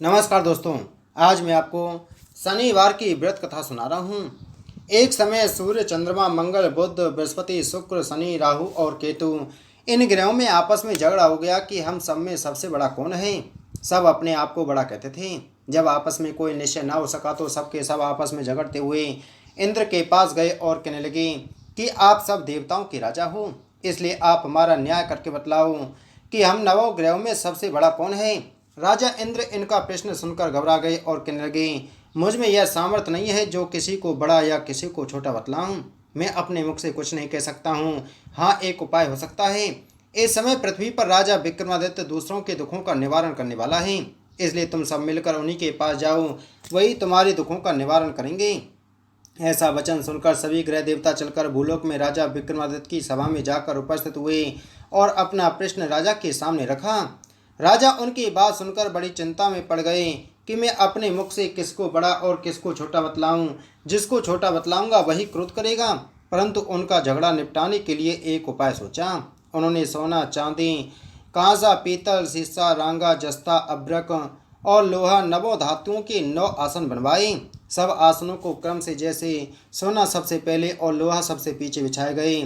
नमस्कार दोस्तों। आज मैं आपको शनिवार की व्रत कथा सुना रहा हूँ। एक समय सूर्य, चंद्रमा, मंगल, बुध, बृहस्पति, शुक्र, शनि, राहु और केतु इन ग्रहों में आपस में झगड़ा हो गया कि हम सब में सबसे बड़ा कौन है। सब अपने आप को बड़ा कहते थे। जब आपस में कोई निश्चय ना हो सका तो सबके सब आपस में झगड़ते हुए इंद्र के पास गए और कहने लगे कि आप सब देवताओं के राजा हो, इसलिए आप हमारा न्याय करके बतलाओ कि हम नवों ग्रहों में सबसे बड़ा कौन है। राजा इंद्र इनका प्रश्न सुनकर घबरा गए और कहने लगे, मुझ में यह सामर्थ्य नहीं है जो किसी को बड़ा या किसी को छोटा बतलाऊं। मैं अपने मुख से कुछ नहीं कह सकता हूँ। हाँ, एक उपाय हो सकता है। इस समय पृथ्वी पर राजा विक्रमादित्य दूसरों के दुखों का निवारण करने वाला है, इसलिए तुम सब मिलकर उन्हीं के पास जाओ, वही तुम्हारे दुखों का निवारण करेंगे। ऐसा वचन सुनकर सभी ग्रह देवता चलकर भूलोक में राजा विक्रमादित्य की सभा में जाकर उपस्थित हुए और अपना प्रश्न राजा के सामने रखा। राजा उनकी बात सुनकर बड़ी चिंता में पड़ गए कि मैं अपने मुख से किसको बड़ा और किसको छोटा बतलाऊं। जिसको छोटा बतलाऊंगा वही क्रोध करेगा। परंतु उनका झगड़ा निपटाने के लिए एक उपाय सोचा। उन्होंने सोना, चांदी, कांसा, पीतल, शीशा, रांगा, जस्ता, अभ्रक और लोहा नवों धातुओं के 9 आसन बनवाए। सब आसनों को क्रम से जैसे सोना सबसे पहले और लोहा सबसे पीछे बिछाए गए।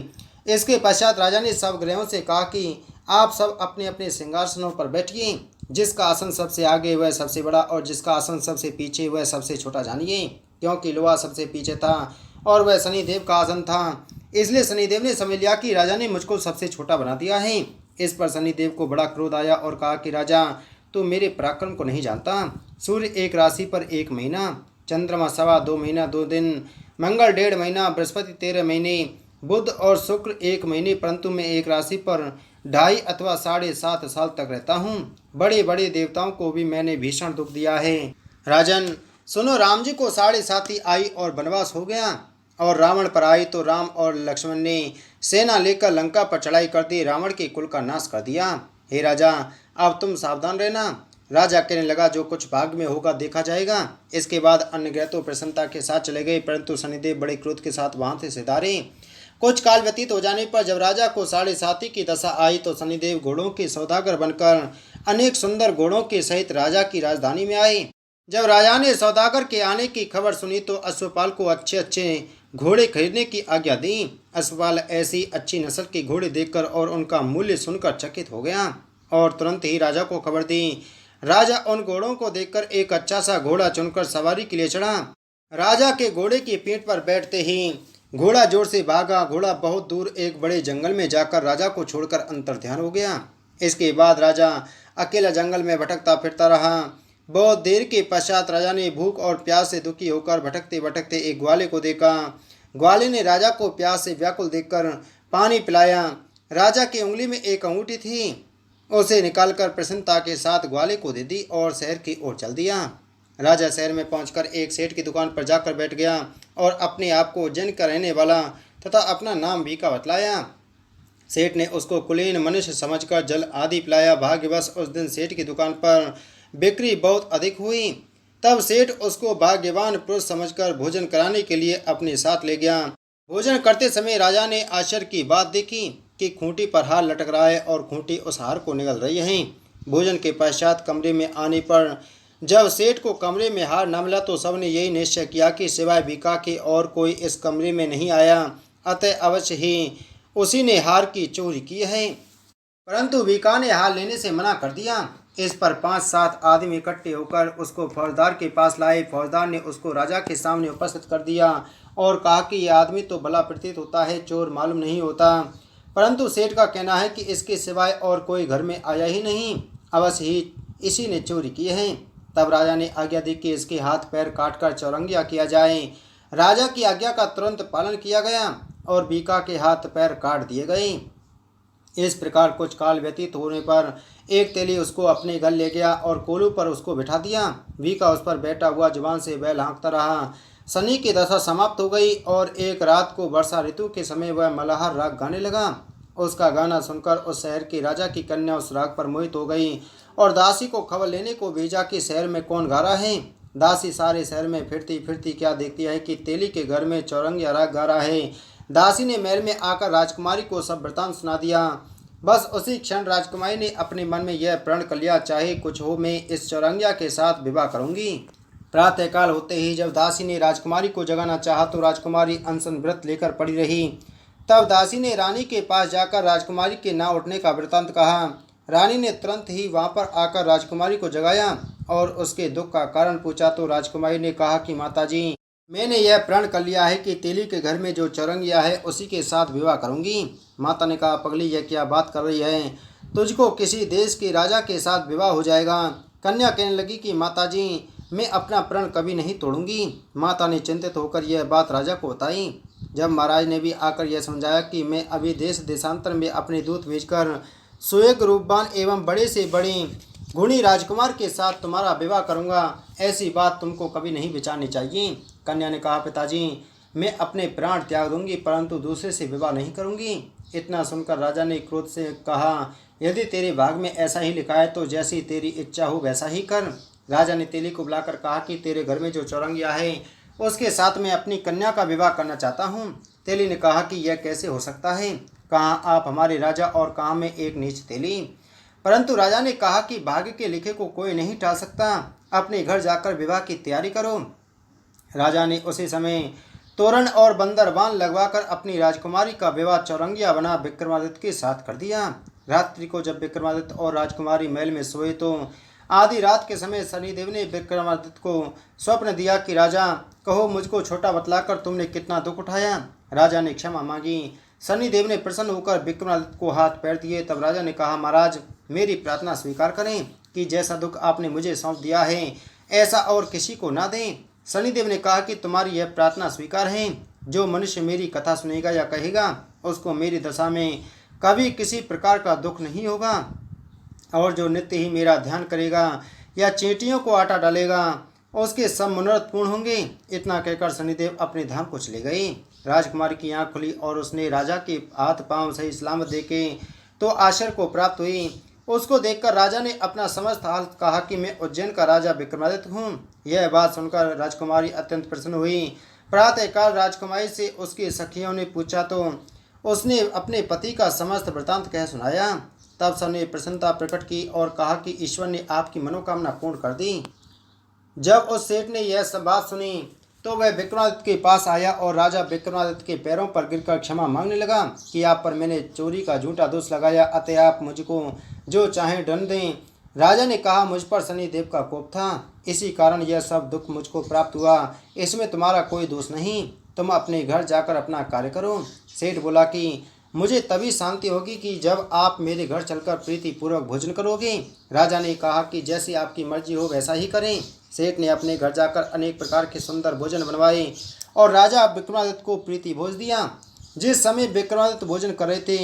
इसके पश्चात राजा ने सब ग्रहों से कहा कि आप सब अपने अपने सिंहासनों पर बैठिए। जिसका आसन सबसे आगे वह सबसे बड़ा और जिसका आसन सबसे पीछे वह सबसे छोटा जानिए। क्योंकि लोहा सबसे पीछे था और वह शनिदेव का आसन था, इसलिए शनिदेव ने समझ लिया कि राजा ने मुझको सबसे छोटा बना दिया है। इस पर शनिदेव को बड़ा क्रोध आया और कहा कि राजा, तू मेरे पराक्रम को नहीं जानता। सूर्य एक राशि पर 1 महीना, चंद्रमा 2.25 महीना 2 दिन, मंगल 1.5 महीना, बृहस्पति 13 महीने, बुध और शुक्र 1 महीने, परंतु मैं एक राशि पर 2.5 अथवा 7.5 साल तक रहता हूँ। बड़े बड़े देवताओं को भी मैंने भीषण दुख दिया है। राजन सुनो, राम जी को 7.5 आई और वनवास हो गया और रावण पर आई तो राम और लक्ष्मण ने सेना लेकर लंका पर चढ़ाई कर दी, रावण के कुल का नाश कर दिया। हे राजा, अब तुम सावधान रहना। राजा कहने लगा, जो कुछ भाग्य में होगा देखा जाएगा। इसके बाद अन्य ग्रह तो प्रसन्नता के साथ चले गए, परंतु शनिदेव बड़े क्रोध के साथ वहां से सिधारे। कुछ काल व्यतीत हो जाने पर जब राजा को 7.5 की दशा आई तो शनिदेव घोड़ों के सौदागर बनकर अनेक सुंदर घोड़ों के सहित राजा की राजधानी में आए। जब राजा ने सौदागर के आने की खबर सुनी तो अश्वपाल को अच्छे अच्छे घोड़े खरीदने की आज्ञा दी। अश्वपाल ऐसी अच्छी नस्ल के घोड़े देखकर और उनका मूल्य सुनकर चकित हो गया और तुरंत ही राजा को खबर दी। राजा उन घोड़ों को देखकर एक अच्छा सा घोड़ा चुनकर सवारी के लिए चढ़ा। राजा के घोड़े की पीठ पर बैठते ही घोड़ा जोर से भागा। घोड़ा बहुत दूर एक बड़े जंगल में जाकर राजा को छोड़कर अंतर्ध्यान हो गया। इसके बाद राजा अकेला जंगल में भटकता फिरता रहा। बहुत देर के पश्चात राजा ने भूख और प्यास से दुखी होकर भटकते भटकते एक ग्वाले को देखा। ग्वाले ने राजा को प्यास से व्याकुल देखकर पानी पिलाया। राजा की उंगली में एक अंगूठी थी, उसे निकालकर प्रसन्नता के साथ ग्वाले को दे दी और शहर की ओर चल दिया। राजा शहर में पहुंचकर एक सेठ की दुकान पर जाकर बैठ गया और अपने आप को उज्जैन का रहने वाला तथा अपना नाम भीका बतलाया। सेठ ने उसको कुलीन मनुष्य समझकर जल आदि पिलाया। भाग्यवश उस दिन सेठ की दुकान पर बिक्री बहुत अधिक हुई। तब सेठ उसको भाग्यवान पुरुष समझकर भोजन कराने के लिए अपने साथ ले गया। भोजन करते समय राजा ने आश्चर्य की बात देखी कि खूंटी पर हार लटक रहा है और खूंटी उस हार को निगल रही है। भोजन के पश्चात कमरे में आने पर जब सेठ को कमरे में हार न मिला तो सबने यही निश्चय किया कि सिवाय बीका के और कोई इस कमरे में नहीं आया, अतः अवश्य ही उसी ने हार की चोरी की है। परंतु बीका ने हार लेने से मना कर दिया। इस पर 5-7 आदमी इकट्ठे होकर उसको फौजदार के पास लाए। फौजदार ने उसको राजा के सामने उपस्थित कर दिया और कहा कि यह आदमी तो भला प्रतीत होता है, चोर मालूम नहीं होता, परंतु सेठ का कहना है कि इसके सिवाय और कोई घर में आया ही नहीं, अवश्य ही इसी ने चोरी की है। तब राजा ने आज्ञा दी कि इसके हाथ पैर काटकर चौरंगिया किया जाए। राजा की आज्ञा का तुरंत पालन किया गया और बीका के हाथ पैर काट दिए गए। इस प्रकार कुछ काल व्यतीत होने पर एक तेली उसको अपने घर ले गया और कोलू पर उसको बिठा दिया। बीका उस पर बैठा हुआ जुबान से बैल हाँकता रहा। शनि की दशा समाप्त हो गई और एक रात को वर्षा ऋतु के समय वह मल्हार राग गाने लगा। उसका गाना सुनकर उस शहर की राजा की कन्या उस राग पर मोहित हो गई और दासी को खबर लेने को भेजा कि शहर में कौन गा रहा है। दासी सारे शहर में फिरती फिरती क्या देखती है कि तेली के घर में चौरंगिया राग गा रहा है। दासी ने महल में आकर राजकुमारी को सब वृतांत सुना दिया। बस उसी क्षण राजकुमारी ने अपने मन में यह प्रण कर लिया, चाहे कुछ हो मैं इस चौरंगिया के साथ विवाह करूंगी। प्रातःकाल होते ही जब दासी ने राजकुमारी को जगाना चाहा तो राजकुमारी अनशन व्रत लेकर पड़ी रही। तब दासी ने रानी के पास जाकर राजकुमारी के ना उठने का वृतांत कहा। रानी ने तुरंत ही वहां पर आकर राजकुमारी को जगाया और उसके दुख का कारण पूछा तो राजकुमारी ने कहा कि माताजी, मैंने यह प्रण कर लिया है कि तेली के घर में जो चौरंगिया है उसी के साथ विवाह करूंगी। माता ने कहा, पगली यह क्या बात कर रही है, तुझको किसी देश के राजा के साथ विवाह हो जाएगा। कन्या कहने लगी कि माताजी, मैं अपना प्रण कभी नहीं तोड़ूंगी। माता ने चिंतित होकर यह बात राजा को बताई। जब महाराज ने भी आकर यह समझाया कि मैं अभी देश देशांतर में अपने दूत भेजकर सुयोग रूपवान एवं बड़े से बड़े गुणी राजकुमार के साथ तुम्हारा विवाह करूंगा, ऐसी बात तुमको कभी नहीं विचारनी चाहिए। कन्या ने कहा, पिताजी, मैं अपने प्राण त्याग दूंगी परंतु दूसरे से विवाह नहीं करूंगी। इतना सुनकर राजा ने क्रोध से कहा, यदि तेरे भाग में ऐसा ही लिखा है तो जैसी तेरी इच्छा हो वैसा ही कर। राजा ने तेली को बुलाकर कहा कि तेरे घर में जो चौरंगिया है उसके साथ मैं अपनी कन्या का विवाह करना चाहता हूँ। तेली ने कहा कि यह कैसे हो सकता है, कहाँ आप हमारे राजा और कहाँ मैं एक नीच तेली। परंतु राजा ने कहा कि भाग्य के लिखे को कोई नहीं टाल सकता, अपने घर जाकर विवाह की तैयारी करो। राजा ने उसी समय तोरण और बंदरबान लगवाकर अपनी राजकुमारी का विवाह चौरंगिया बना विक्रमादित्य के साथ कर दिया। रात्रि को जब विक्रमादित्य और राजकुमारी महल में सोए तो आधी रात के समय शनिदेव ने विक्रमादित्य को स्वप्न दिया कि राजा, कहो मुझको छोटा बतलाकर तुमने कितना दुख उठाया। राजा ने क्षमा मांगी। शनिदेव ने प्रसन्न होकर विक्रमादित्य को हाथ पैर दिए। तब राजा ने कहा, महाराज, मेरी प्रार्थना स्वीकार करें कि जैसा दुख आपने मुझे सौंप दिया है ऐसा और किसी को ना दें। शनिदेव ने कहा कि तुम्हारी यह प्रार्थना स्वीकार है। जो मनुष्य मेरी कथा सुनेगा या कहेगा उसको मेरी दशा में कभी किसी प्रकार का दुख नहीं होगा, और जो नित्य ही मेरा ध्यान करेगा या चींटियों को आटा डालेगा उसके सब मनोरथ पूर्ण होंगे। इतना कहकर शनिदेव अपने धाम को चले गए। राजकुमारी की आँख खुली और उसने राजा के हाथ पांव सही सलामत देखे तो आश्चर्य को प्राप्त हुई। उसको देखकर राजा ने अपना समस्त हाल कहा कि मैं उज्जैन का राजा विक्रमादित्य हूँ। यह बात सुनकर राजकुमारी अत्यंत प्रसन्न हुई। प्रातःकाल राजकुमारी से उसकी सखियों ने पूछा तो उसने अपने पति का समस्त वृतांत कह सुनाया। तब सबने प्रसन्नता प्रकट की और कहा कि ईश्वर ने आपकी मनोकामना पूर्ण कर दी। जब उस सेठ ने यह सब बात सुनी तो वह विक्रमादित्य के पास आया और राजा विक्रमादित्य के पैरों पर गिरकर क्षमा मांगने लगा कि आप पर मैंने चोरी का झूठा दोष लगाया, अतः आप मुझको जो चाहें दंड दें। राजा ने कहा, मुझ पर शनिदेव का कोप था, इसी कारण यह सब दुख मुझको प्राप्त हुआ, इसमें तुम्हारा कोई दोष नहीं। तुम अपने घर जाकर अपना कार्य करो। सेठ बोला कि मुझे तभी शांति होगी कि जब आप मेरे घर चलकर प्रीतिपूर्वक भोजन करोगे। राजा ने कहा कि जैसी आपकी मर्जी हो वैसा ही करें। सेठ ने अपने घर जाकर अनेक प्रकार के सुंदर भोजन बनवाए और राजा विक्रमादित्य को प्रीति भोज दिया। जिस समय विक्रमादित्य भोजन कर रहे थे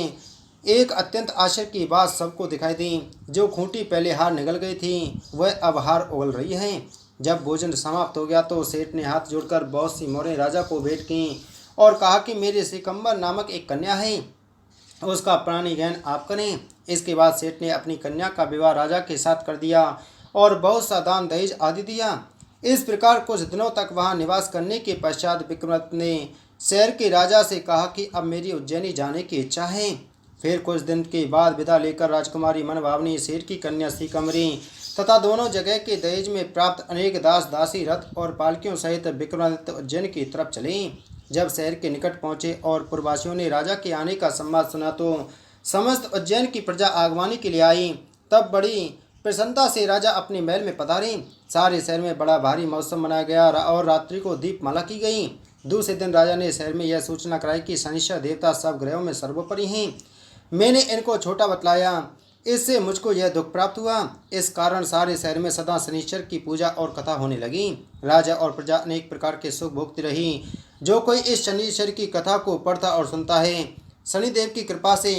एक अत्यंत आश्चर्य की बात सबको दिखाई दी। जो खूंटी पहले हार निगल गई थी वह अब हार उगल रही है। जब भोजन समाप्त हो गया तो सेठ ने हाथ जोड़कर बहुत सी मोहरें राजा को भेंट की और कहा कि मेरे सिकंबर नामक एक कन्या है, उसका प्राणी ग्रहण आप करें। इसके बाद सेठ ने अपनी कन्या का विवाह राजा के साथ कर दिया और बहुत सा दान दहेज आदि दिया। इस प्रकार कुछ दिनों तक वहां निवास करने के पश्चात विक्रमादित्य ने शहर के राजा से कहा कि अब मेरी उज्जैनी जाने की इच्छा है। फिर कुछ दिन के बाद विदा लेकर राजकुमारी मनभावनी सेठ की कन्या सिकंबरी तथा दोनों जगह के दहेज में प्राप्त अनेक दास दासी रथ और पालकियों सहित विक्रमादित्य उज्जैन की तरफ चले। जब शहर के निकट पहुंचे और पुरवासियों ने राजा के आने का संवाद सुना तो समस्त उज्जैन की प्रजा आगवानी के लिए आई। तब बड़ी प्रसन्नता से राजा अपने महल में पधारे। सारे शहर में बड़ा भारी मौसम मनाया गया और रात्रि को दीपमाला की गई। दूसरे दिन राजा ने शहर में यह सूचना कराई कि शनिश्चर देवता सब ग्रहों में सर्वोपरि हैं। मैंने इनको छोटा बतलाया, इससे मुझको यह दुख प्राप्त हुआ। इस कारण सारे शहर में सदा शनिश्चर की पूजा और कथा होने लगी। राजा और प्रजा अनेक प्रकार के सुख भोगती रही। जो कोई इस शनिश्चर की कथा को पढ़ता और सुनता है, शनिदेव की कृपा से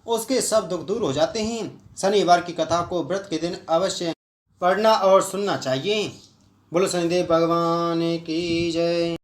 उसके सब दुख दूर हो जाते हैं। शनिवार की कथा को व्रत के दिन अवश्य पढ़ना और सुनना चाहिए। बोलो शनिदेव भगवान की जय।